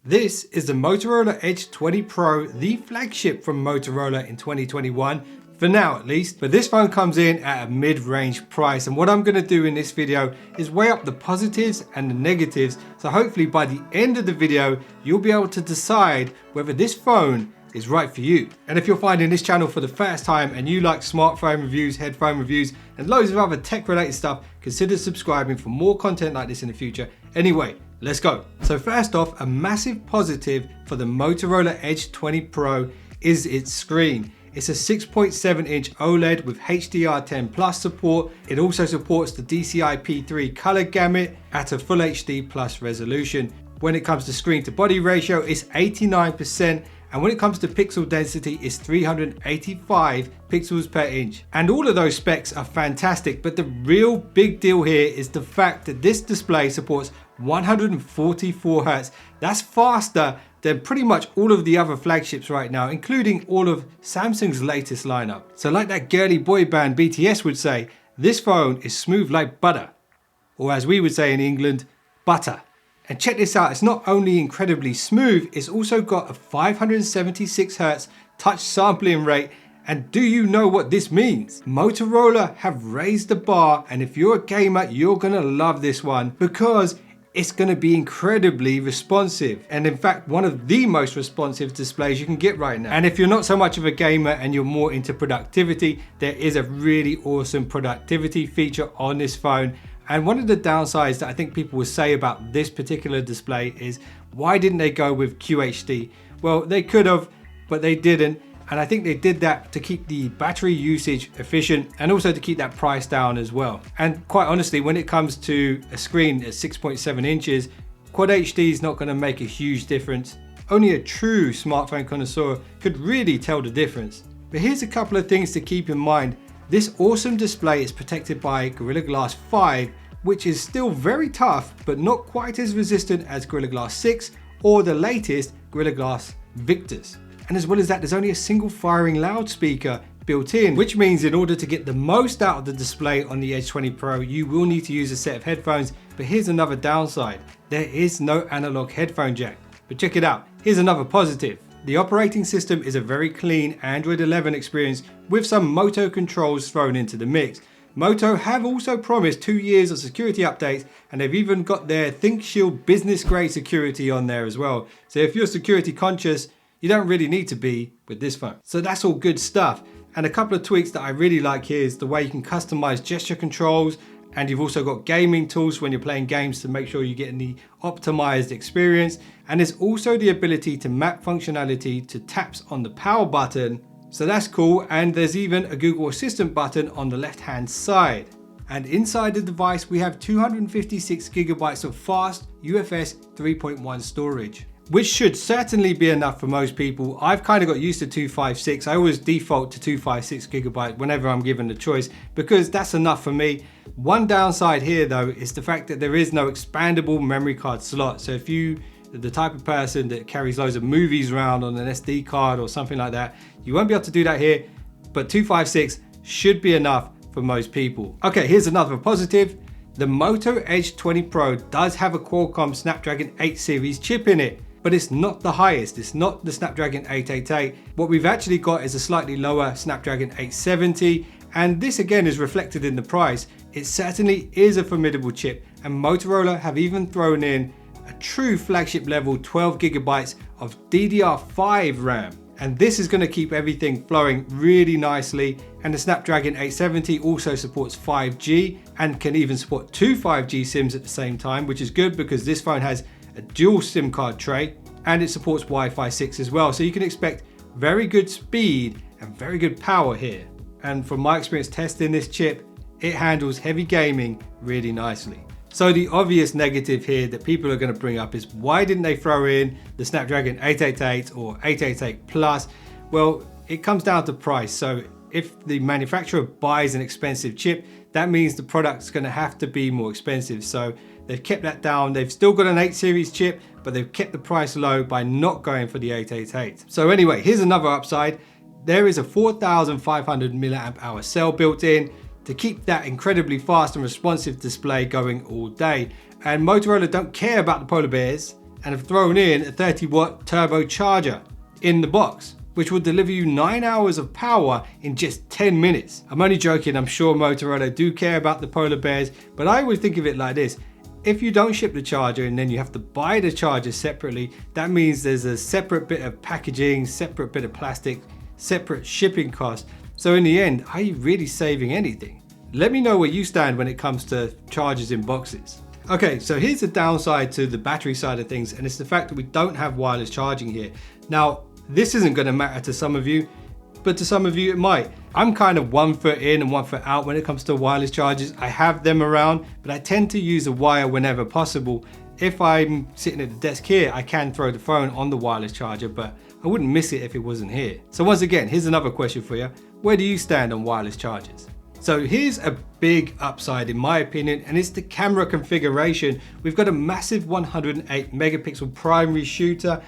This is the Motorola Edge 20 Pro, the flagship from Motorola in 2021, for now at least. But this phone comes in at a mid-range price, and what I'm going to do in this video is weigh up the positives and the negatives, so hopefully by the end of the video you'll be able to decide whether this phone is right for you. And if you're finding this channel for the first time and you like smartphone reviews, headphone reviews, and loads of other tech related stuff, consider subscribing for more content like this in the future. Anyway, let's go. So first off, a massive positive for the Motorola Edge 20 Pro is its screen. It's a 6.7 inch OLED with HDR10 Plus support. It also supports the DCI-P3 color gamut at a Full HD Plus resolution. When it comes to screen to body ratio, it's 89%. And when it comes to pixel density, it's 385 pixels per inch. And all of those specs are fantastic, but the real big deal here is the fact that this display supports 144 Hz. That's faster than pretty much all of the other flagships right now, including all of Samsung's latest lineup. So like that girly boy band BTS would say, this phone is smooth like butter. Or as we would say in England, butter. And check this out, it's not only incredibly smooth, it's also got a 576 Hz touch sampling rate. And do you know what this means? Motorola have raised the bar, and if you're a gamer, you're gonna love this one because it's gonna be incredibly responsive. And in fact, one of the most responsive displays you can get right now. And if you're not so much of a gamer and you're more into productivity, there is a really awesome productivity feature on this phone. And one of the downsides that I think people will say about this particular display is, why didn't they go with QHD? Well, they could have, but they didn't. And I think they did that to keep the battery usage efficient and also to keep that price down as well. And quite honestly, when it comes to a screen at 6.7 inches, Quad HD is not going to make a huge difference. Only a true smartphone connoisseur could really tell the difference. But here's a couple of things to keep in mind. This awesome display is protected by Gorilla Glass 5, which is still very tough, but not quite as resistant as Gorilla Glass 6 or the latest Gorilla Glass Victus. And as well as that, there's only a single firing loudspeaker built in, which means in order to get the most out of the display on the Edge 20 Pro, you will need to use a set of headphones. But here's another downside. There is no analog headphone jack. But check it out. Here's another positive. The operating system is a very clean Android 11 experience with some Moto controls thrown into the mix. Moto have also promised 2 years of security updates, and they've even got their ThinkShield business grade security on there as well. So if you're security conscious, you don't really need to be with this phone. So that's all good stuff. And a couple of tweaks that I really like here is the way you can customize gesture controls, and you've also got gaming tools when you're playing games to make sure you're getting the optimized experience. And there's also the ability to map functionality to taps on the power button. So that's cool. And there's even a Google Assistant button on the left-hand side. And inside the device, we have 256 gigabytes of fast UFS 3.1 storage, which should certainly be enough for most people. I've kind of got used to 256. I always default to 256 gigabyte whenever I'm given the choice because that's enough for me. One downside here though is the fact that there is no expandable memory card slot. So if you are the type of person that carries loads of movies around on an SD card or something like that, you won't be able to do that here, but 256 should be enough for most people. Okay, here's another positive. The Moto Edge 20 Pro does have a Qualcomm Snapdragon 8 series chip in it, but it's not the highest. It's not the Snapdragon 888. What we've actually got is a slightly lower Snapdragon 870, and this again is reflected in the price. It certainly is a formidable chip, and Motorola have even thrown in a true flagship level 12 gigabytes of DDR5 RAM. And this is going to keep everything flowing really nicely. And the Snapdragon 870 also supports 5G and can even support 2 5G SIMs at the same time, which is good because this phone has a dual SIM card tray, and it supports Wi-Fi 6 as well. So you can expect very good speed and very good power here. And from my experience testing this chip, it handles heavy gaming really nicely. So the obvious negative here that people are going to bring up is, why didn't they throw in the Snapdragon 888 or 888 Plus? Well, it comes down to price. So if the manufacturer buys an expensive chip, that means the product's going to have to be more expensive. So they've kept that down. They've still got an 8 series chip, but they've kept the price low by not going for the 888. So anyway, here's another upside. There is a 4,500 milliamp hour cell built in to keep that incredibly fast and responsive display going all day. And Motorola don't care about the polar bears, and have thrown in a 30-watt turbocharger in the box, which will deliver you 9 hours of power in just 10 minutes. I'm only joking, I'm sure Motorola do care about the polar bears, but I always think of it like this. If you don't ship the charger and then you have to buy the charger separately, that means there's a separate bit of packaging, separate bit of plastic, separate shipping costs. So in the end, are you really saving anything? Let me know where you stand when it comes to chargers in boxes. Okay, so here's the downside to the battery side of things, and it's the fact that we don't have wireless charging here. Now, this isn't going to matter to some of you, but to some of you it might. I'm kind of 1 foot in and 1 foot out when it comes to wireless chargers. I have them around, but I tend to use a wire whenever possible. If I'm sitting at the desk here, I can throw the phone on the wireless charger, but I wouldn't miss it if it wasn't here. So once again, here's another question for you. Where do you stand on wireless chargers? So here's a big upside in my opinion, and it's the camera configuration. We've got a massive 108 megapixel primary shooter.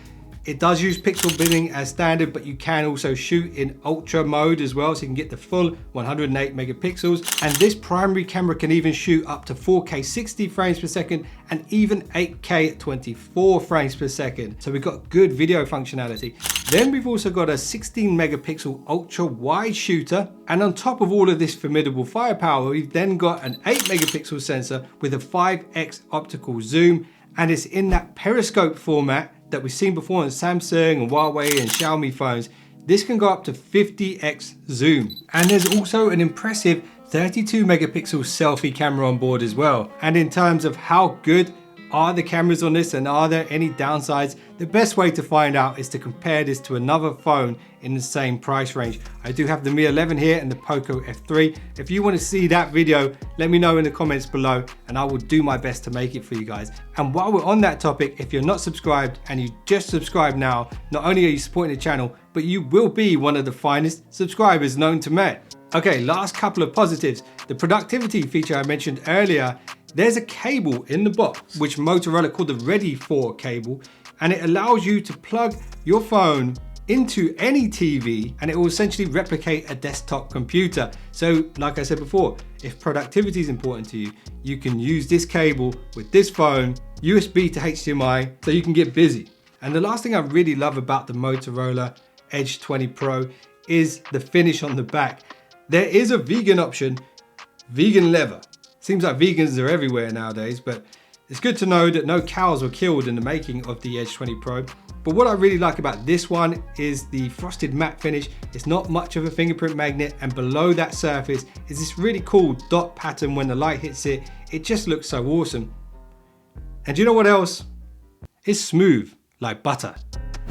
It does use pixel binning as standard, but you can also shoot in ultra mode as well, so you can get the full 108 megapixels. And this primary camera can even shoot up to 4K 60 frames per second and even 8K at 24 frames per second. So we've got good video functionality. Then we've also got a 16 megapixel ultra wide shooter. And on top of all of this formidable firepower, we've then got an 8 megapixel sensor with a 5x optical zoom. And it's in that periscope format that we've seen before on Samsung and Huawei and Xiaomi phones. This can go up to 50x zoom. And there's also an impressive 32 megapixel selfie camera on board as well. And in terms of how good are the cameras on this and are there any downsides, the best way to find out is to compare this to another phone in the same price range. I do have the Mi 11 here and the Poco F3. If you want to see that video, let me know in the comments below and I will do my best to make it for you guys. And while we're on that topic, if you're not subscribed and you just subscribe now, not only are you supporting the channel, but you will be one of the finest subscribers known to man. Okay, last couple of positives. The productivity feature I mentioned earlier, there's a cable in the box, which Motorola called the Ready For cable, and it allows you to plug your phone into any TV and it will essentially replicate a desktop computer. So like I said before, if productivity is important to you, you can use this cable with this phone, USB to HDMI, so you can get busy. And the last thing I really love about the Motorola Edge 20 Pro is the finish on the back. There is a vegan option, vegan leather. Seems like vegans are everywhere nowadays, but it's good to know that no cows were killed in the making of the Edge 20 Pro. But what I really like about this one is the frosted matte finish. It's not much of a fingerprint magnet, and below that surface is this really cool dot pattern. When the light hits it, it just looks so awesome. And you know what else? It's smooth like butter.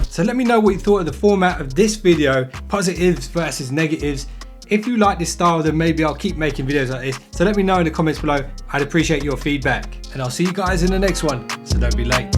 So let me know what you thought of the format of this video, positives versus negatives. If you like this style, then maybe I'll keep making videos like this. So let me know in the comments below. I'd appreciate your feedback. And I'll see you guys in the next one, so don't be late.